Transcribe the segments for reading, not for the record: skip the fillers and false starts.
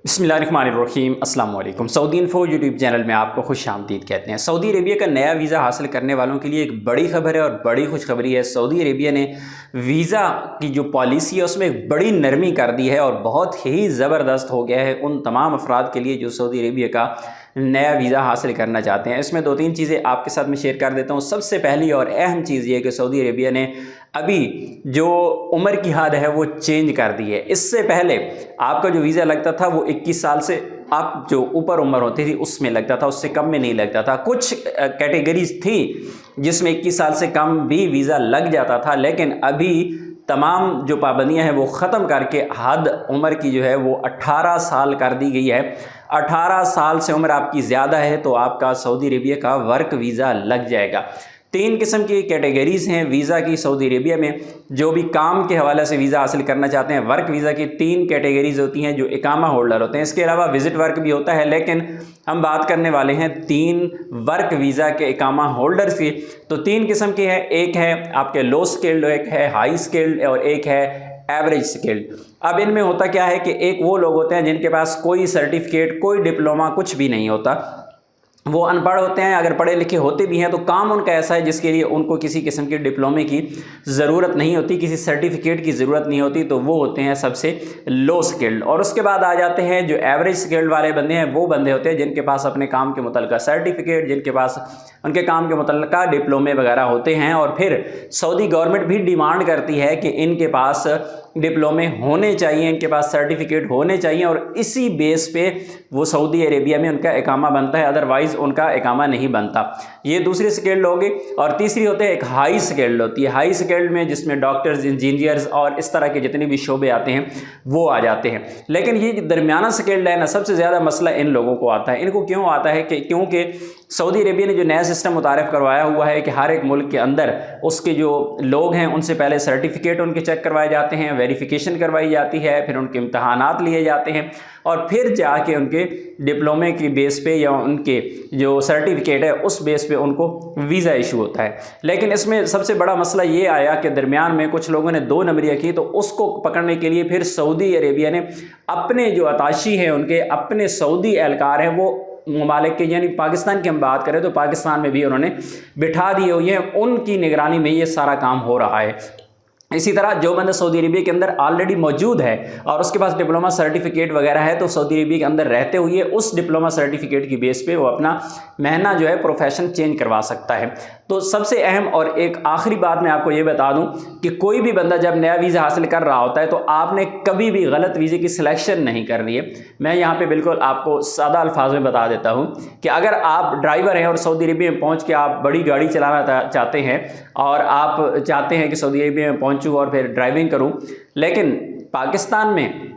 बिस्मिल्लाहिर्रहमानिर्रहीम अस्सलाम वालेकुम। सऊदी इन्फो यूट्यूब चैनल में आपको खुश आमदीद कहते हैं। सऊदी अरेबिया का नया वीज़ा हासिल करने वालों के लिए एक बड़ी खबर है और बड़ी खुशखबरी है। सऊदी अरेबिया ने वीज़ा की जो पॉलिसी है उसमें एक बड़ी नरमी कर दी है और बहुत ही ज़बरदस्त हो गया है उन तमाम अफराद के लिए जो सऊदी अरेबिया का नया वीज़ा हासिल करना चाहते हैं। इसमें दो तीन चीज़ें आपके साथ में शेयर कर देता हूँ। सबसे पहली और अहम चीज़ ये है कि सऊदी अरेबिया ने अभी जो उम्र की हद है वो चेंज कर दी है। इससे पहले आपका जो वीज़ा लगता था वो 21 साल से आप जो ऊपर उम्र होती थी उसमें लगता था, उससे कम में नहीं लगता था। कुछ कैटेगरीज थी जिसमें 21 साल से कम भी वीज़ा लग जाता था, लेकिन अभी तमाम जो पाबंदियां हैं वो ख़त्म करके हद उम्र की जो है वो 18 साल कर दी गई है। 18 साल से उम्र आपकी ज़्यादा है तो आपका सऊदी अरेबिया का वर्क वीज़ा लग जाएगा। तीन किस्म की कैटेगरीज़ हैं वीज़ा की सऊदी अरेबिया में। जो भी काम के हवाले से वीज़ा हासिल करना चाहते हैं, वर्क वीज़ा की तीन कैटेगरीज़ होती हैं जो इकामा होल्डर होते हैं। इसके अलावा विज़िट वर्क भी होता है, लेकिन हम बात करने वाले हैं तीन वर्क वीज़ा के इकामा होल्डर्स की। तो तीन किस्म की है, एक है आपके लो स्किल्ड, एक है हाई स्किल्ड और एक है एवरेज स्किल्ड। अब इनमें होता क्या है कि एक वो लोग होते हैं जिनके पास कोई सर्टिफिकेट, कोई डिप्लोमा, कुछ भी नहीं होता। वो अनपढ़ होते हैं, अगर पढ़े लिखे होते भी हैं तो काम उनका ऐसा है जिसके लिए उनको किसी किस्म के डिप्लोमे की ज़रूरत नहीं होती, किसी सर्टिफिकेट की ज़रूरत नहीं होती। तो वो होते हैं सबसे लो स्किल्ड। और उसके बाद आ जाते हैं जो एवरेज स्किल्ड वाले बंदे हैं, वो बंदे होते हैं जिनके पास अपने काम के मुतल्लिका सर्टिफिकेट, जिनके पास उनके काम के मुतल्लिका डिप्लोमे वगैरह होते हैं। और फिर सऊदी गवर्नमेंट भी डिमांड करती है कि इनके पास डिप्लोमे होने चाहिए, इनके पास सर्टिफिकेट होने चाहिए और इसी बेस पे वो सऊदी अरेबिया में उनका इकामा बनता है, अदरवाइज़ उनका इकामा नहीं बनता। ये दूसरी स्किल्ड होगी। और तीसरी होते हैं एक हाई स्किल्ड होती है। हाई स्किल्ड में जिसमें डॉक्टर्स, इंजीनियर्स और इस तरह के जितने भी शोबे आते हैं वो आ जाते हैं। लेकिन ये दरमियाना स्किल्ड है ना, सबसे ज़्यादा मसला इन लोगों को आता है। इनको क्यों आता है कि क्योंकि सऊदी अरेबिया ने जो नया सिस्टम मुतारिफ करवाया हुआ है कि हर एक मुल्क के अंदर उसके जो लोग हैं उनसे पहले सर्टिफिकेट उनके चेक करवाए जाते हैं, वेरिफिकेशन करवाई जाती है, फिर उनके इम्तहानात लिए जाते हैं और फिर जाके उनके डिप्लोमे की बेस पे या उनके जो सर्टिफिकेट है उस बेस पे उनको वीज़ा इशू होता है। लेकिन इसमें सबसे बड़ा मसला ये आया कि दरमियान में कुछ लोगों ने 2 नंबरियाँ की, तो उसको पकड़ने के लिए फिर सऊदी अरेबिया ने अपने जो अताशी हैं, उनके अपने सऊदी एहलकार हैं, वो ममालिक के, यानी पाकिस्तान की हम बात करें तो पाकिस्तान में भी उन्होंने बिठा दिए हुए हैं, उनकी निगरानी में ये सारा काम हो रहा है। इसी तरह जो बंदा सऊदी अरेबिया के अंदर ऑलरेडी मौजूद है और उसके पास डिप्लोमा सर्टिफिकेट वगैरह है, तो सऊदी अरेबिया के अंदर रहते हुए उस डिप्लोमा सर्टिफिकेट की बेस पे वो अपना महना जो है प्रोफेशन चेंज करवा सकता है। तो सबसे अहम और एक आखिरी बात मैं आपको ये बता दूं कि कोई भी बंदा जब नया वीज़ा हासिल कर रहा होता है तो आपने कभी भी गलत वीज़े की सिलेक्शन नहीं करनी है। मैं यहाँ पे बिल्कुल आपको सादा अल्फाज में बता देता हूँ कि अगर आप ड्राइवर हैं और सऊदी अरेबिया में पहुँच के आप बड़ी गाड़ी चलाना चाहते हैं और आप चाहते हैं कि सऊदी अरेबिया में पहुँचूँ और फिर ड्राइविंग करूँ, लेकिन पाकिस्तान में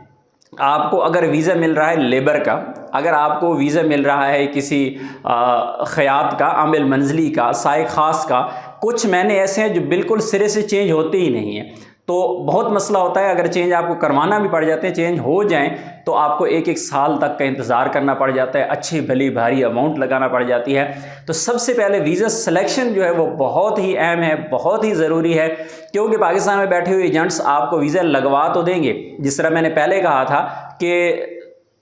आपको अगर वीज़ा मिल रहा है लेबर का, अगर आपको वीज़ा मिल रहा है किसी ख़यात का, आमिल मंजली का, साए ख़ास का, कुछ महीने ऐसे हैं जो बिल्कुल सिरे से चेंज होते ही नहीं हैं, तो बहुत मसला होता है। अगर चेंज आपको करवाना भी पड़ जाते हैं, चेंज हो जाएं तो आपको 1-1 साल तक का इंतज़ार करना पड़ जाता है, अच्छी भली भारी अमाउंट लगाना पड़ जाती है। तो सबसे पहले वीज़ा सिलेक्शन जो है वो बहुत ही अहम है, बहुत ही ज़रूरी है, क्योंकि पाकिस्तान में बैठे हुए एजेंट्स आपको वीज़ा लगवा तो देंगे, जिस तरह मैंने पहले कहा था कि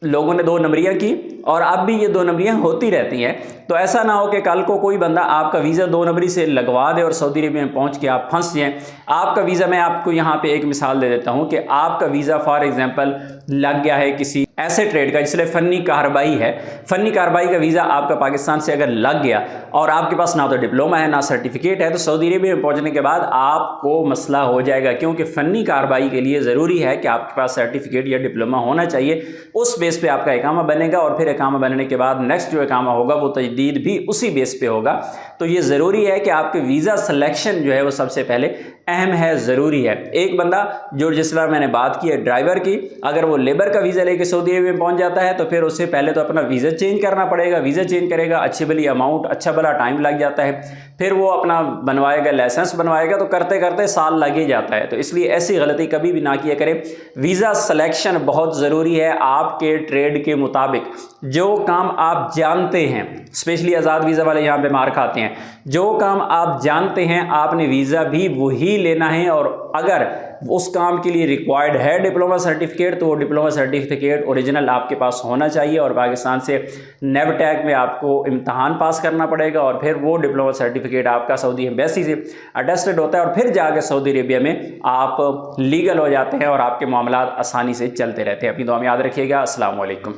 लोगों ने 2 नंबरियाँ की और अब भी ये 2 नंबरियाँ होती रहती हैं। तो ऐसा ना हो कि कल को कोई बंदा आपका वीज़ा 2 नंबरी से लगवा दे और सऊदी अरेबिया में पहुंच के आप फंस जाएं। आपका वीज़ा, मैं आपको यहाँ पे एक मिसाल दे देता हूँ कि आपका वीज़ा फॉर एग्जांपल लग गया है किसी ऐसे ट्रेड का जिसमें फ़नी कार्रवाई है, फ़नी कार्रवाई का वीज़ा आपका पाकिस्तान से अगर लग गया और आपके पास ना तो डिप्लोमा है ना सर्टिफिकेट है, तो सऊदी अरेबिया में पहुँचने के बाद आपको मसला हो जाएगा, क्योंकि फ़नी कार्रवाई के लिए ज़रूरी है कि आपके पास सर्टिफिकेट या डिप्लोमा होना चाहिए। उस बेस पे आपका इकामा बनेगा और फिर इकामा बनने के बाद नेक्स्ट जो इकामा होगा वो तजदीद भी उसी बेस पे होगा। तो ये ज़रूरी है कि आपके वीज़ा सिलेक्शन जो है वो सबसे पहले अहम है, ज़रूरी है। एक बंदा जो जिस तरह मैंने बात की है ड्राइवर की, अगर वो लेबर का वीज़ा लेके सऊदी अरेबिया में पहुंच जाता है तो फिर उससे पहले तो अपना वीज़ा चेंज करना पड़ेगा। वीज़ा चेंज करेगा, अच्छी भली अमाउंट, अच्छा भला टाइम लग जाता है, फिर वो अपना बनवाएगा, लाइसेंस बनवाएगा, तो करते करते साल लग ही जाता है। तो इसलिए ऐसी गलती कभी भी ना किया करें। वीज़ा सिलेक्शन बहुत ज़रूरी है। आपके ट्रेड के मुताबिक जो काम आप जानते हैं, स्पेशली आज़ाद वीज़ा वाले यहाँ पे मार खाते हैं, जो काम आप जानते हैं आपने वीज़ा भी वही लेना है। और अगर اس کام کے لیے ریکوائرڈ ہے ڈپلوما سرٹیفکیٹ، تو وہ ڈپلوما سرٹیفکیٹ اوریجنل آپ کے پاس ہونا چاہیے، اور پاکستان سے نیوٹیک میں آپ کو امتحان پاس کرنا پڑے گا، اور پھر وہ ڈپلوما سرٹیفکیٹ آپ کا سعودی ایمبیسی سے اٹیسٹڈ ہوتا ہے، اور پھر جا کے سعودی عربیہ میں آپ لیگل ہو جاتے ہیں اور آپ کے معاملات آسانی سے چلتے رہتے ہیں۔ اپنی دعا میں یاد رکھیے گا۔ السلام علیکم۔